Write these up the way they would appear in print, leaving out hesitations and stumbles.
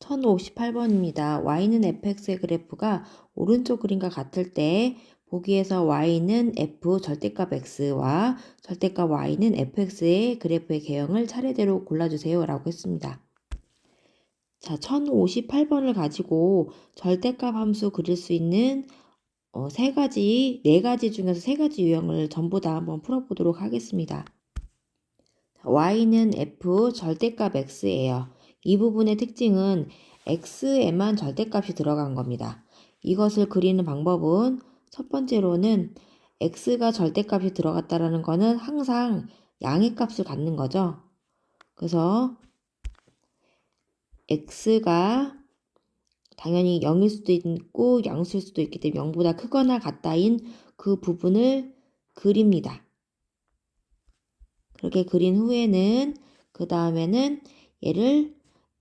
1058번입니다. y는 fx의 그래프가 오른쪽 그림과 같을 때 보기에서 y는 f 절대값 x와 절대값 y는 fx의 그래프의 개형을 차례대로 골라주세요 라고 했습니다. 자, 1058번을 가지고 절대값 함수 그릴 수 있는 네 가지 중에서 세 가지 유형을 전부 다 한번 풀어보도록 하겠습니다. y는 f 절대값 x예요. 이 부분의 특징은 x에만 절대값이 들어간 겁니다. 이것을 그리는 방법은 첫 번째로는 x가 절대값이 들어갔다라는 거는 항상 양의 값을 갖는 거죠. 그래서 x가 당연히 0일 수도 있고 양수일 수도 있기 때문에 0보다 크거나 같다인 그 부분을 그립니다. 그렇게 그린 후에는 그 다음에는 얘를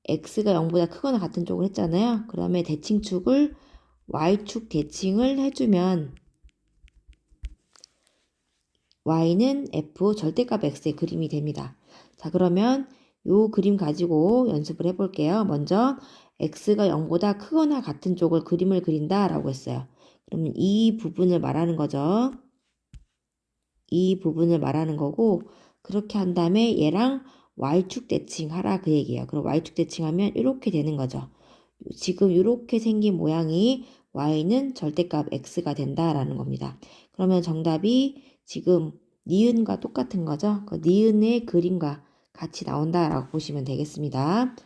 x가 0보다 크거나 같은 쪽을 했잖아요. 그 다음에 대칭축을 y축 대칭을 해주면 y는 f 절대값 x의 그림이 됩니다. 자, 그러면 요 그림 가지고 연습을 해볼게요. 먼저 x가 0보다 크거나 같은 쪽을 그림을 그린다 라고 했어요. 그러면 이 부분을 말하는 거죠. 이 부분을 말하는 거고, 그렇게 한 다음에 얘랑 y축 대칭하라 그 얘기예요. 그럼 y축 대칭하면 이렇게 되는 거죠. 지금 이렇게 생긴 모양이 y는 절대값 x가 된다라는 겁니다. 그러면 정답이 지금 니은과 똑같은 거죠. 그 니은의 그림과 같이 나온다라고 보시면 되겠습니다.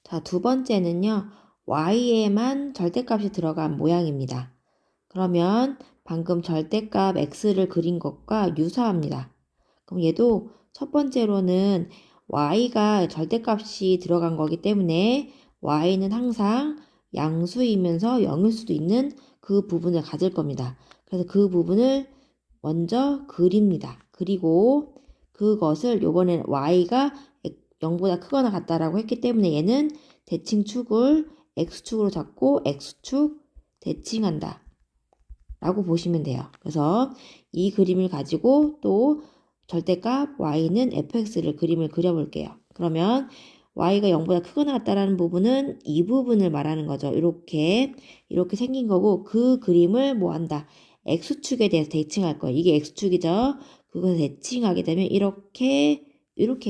자, 두 번째는요. y에만 절대값이 들어간 모양입니다. 그러면 방금 절대값 x를 그린 것과 유사합니다. 그럼 얘도 첫 번째로는 y가 절대값이 들어간 거기 때문에 y는 항상 양수이면서 0일 수도 있는 그 부분을 가질 겁니다. 그래서 그 부분을 먼저 그립니다. 그리고 그것을 요번엔 y가 0보다 크거나 같다라고 했기 때문에 얘는 대칭축을 x축으로 잡고 x축 대칭한다 라고 보시면 돼요. 그래서 이 그림을 가지고 또 절대값 y는 fx를 그림을 그려볼게요. 그러면 y가 0보다 크거나 같다라는 부분은 이 부분을 말하는 거죠. 이렇게 생긴 거고 그 그림을 뭐 한다? x축에 대해서 대칭할 거예요. 이게 x축이죠. 그걸 대칭하게 되면 이렇게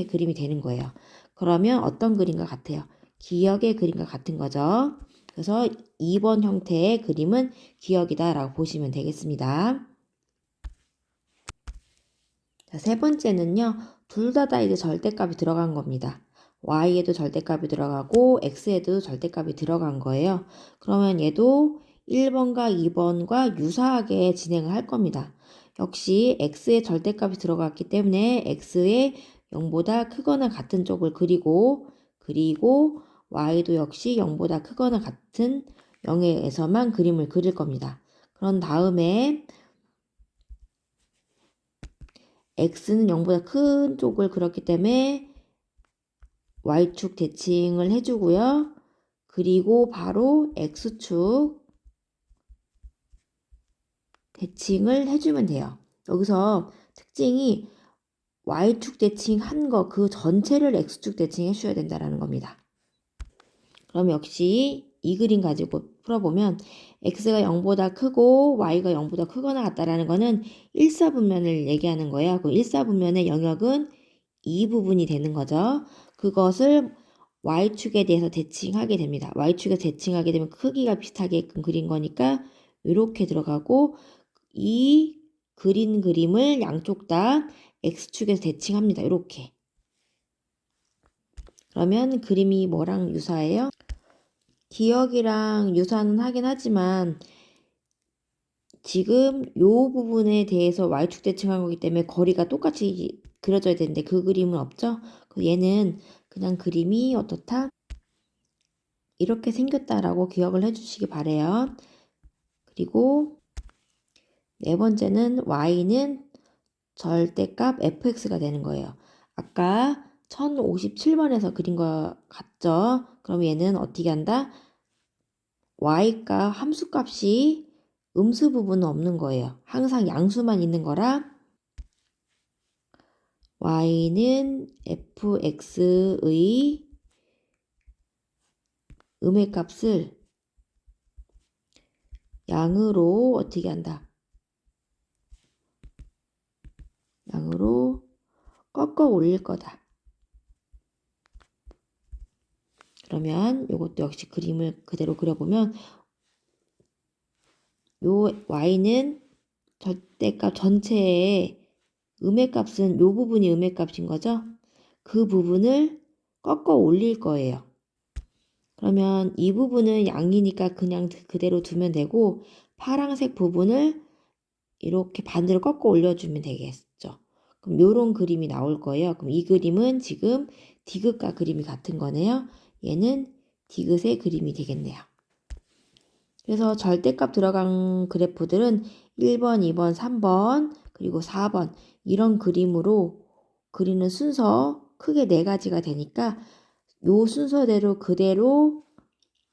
그림이 되는 거예요. 그러면 어떤 그림과 같아요? 기역의 그림과 같은 거죠. 그래서 2번 형태의 그림은 기역이다 라고 보시면 되겠습니다. 자, 세 번째는요. 둘 다 이제 절대값이 들어간 겁니다. y에도 절대값이 들어가고 x에도 절대값이 들어간 거예요. 그러면 얘도 1번과 2번과 유사하게 진행을 할 겁니다. 역시 x의 절대값이 들어갔기 때문에 x의 0보다 크거나 같은 쪽을 그리고 y도 역시 0보다 크거나 같은 0에서만 그림을 그릴 겁니다. 그런 다음에 x는 0보다 큰 쪽을 그렸기 때문에 y축 대칭을 해주고요. 그리고 바로 x축 대칭을 해주면 돼요. 여기서 특징이 y축 대칭한 거 그 전체를 x축 대칭해 주셔야 된다는 겁니다. 그럼 역시 이 그림 가지고 풀어보면 x가 0보다 크고 y가 0보다 크거나 같다라는 거는 일사분면을 얘기하는 거예요. 그 일사분면의 영역은 이 부분이 되는 거죠. 그것을 y축에 대해서 대칭하게 됩니다. y축에 대칭하게 되면 크기가 비슷하게끔 그린 거니까 이렇게 들어가고 이 그린 그림을 양쪽 다 x축에서 대칭합니다. 이렇게. 그러면 그림이 뭐랑 유사해요? 기억이랑 유사는 하긴 하지만 지금 요 부분에 대해서 y축 대칭한 거기 때문에 거리가 똑같이 그려져야 되는데 그 그림은 없죠? 얘는 그냥 그림이 어떻다? 이렇게 생겼다라고 기억을 해주시기 바래요. 그리고 네 번째는 y는 절대값 fx가 되는 거예요. 아까 1057번에서 그린 거 같죠? 그럼 얘는 어떻게 한다? y가 함수값이 음수 부분은 없는 거예요. 항상 양수만 있는 거라 y는 fx의 음의 값을 양으로 어떻게 한다? 양으로 꺾어 올릴 거다. 그러면 이것도 역시 그림을 그대로 그려보면 요 y는 절대값 전체의 음의 값은 요 부분이 음의 값인 거죠. 그 부분을 꺾어 올릴 거예요. 그러면 이 부분은 양이니까 그냥 그대로 두면 되고 파란색 부분을 이렇게 반대로 꺾어 올려주면 되겠죠. 그럼 요런 그림이 나올 거예요. 그럼 이 그림은 지금 디귿과 그림이 같은 거네요. 얘는 디귿의 그림이 되겠네요. 그래서 절대값 들어간 그래프들은 1번, 2번, 3번, 그리고 4번 이런 그림으로 그리는 순서 크게 4가지가 되니까 요 순서대로 그대로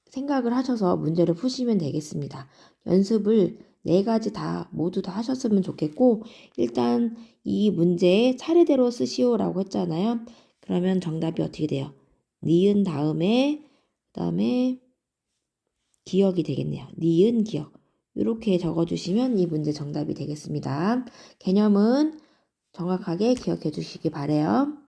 생각을 하셔서 문제를 푸시면 되겠습니다. 연습을 4가지 다 모두 다 하셨으면 좋겠고 일단 이 문제 차례대로 쓰시오라고 했잖아요. 그러면 정답이 어떻게 돼요? 니은 다음에 그다음에 기억이 되겠네요. 니은 기억. 이렇게 적어주시면 이 문제 정답이 되겠습니다. 개념은 정확하게 기억해 주시기 바래요.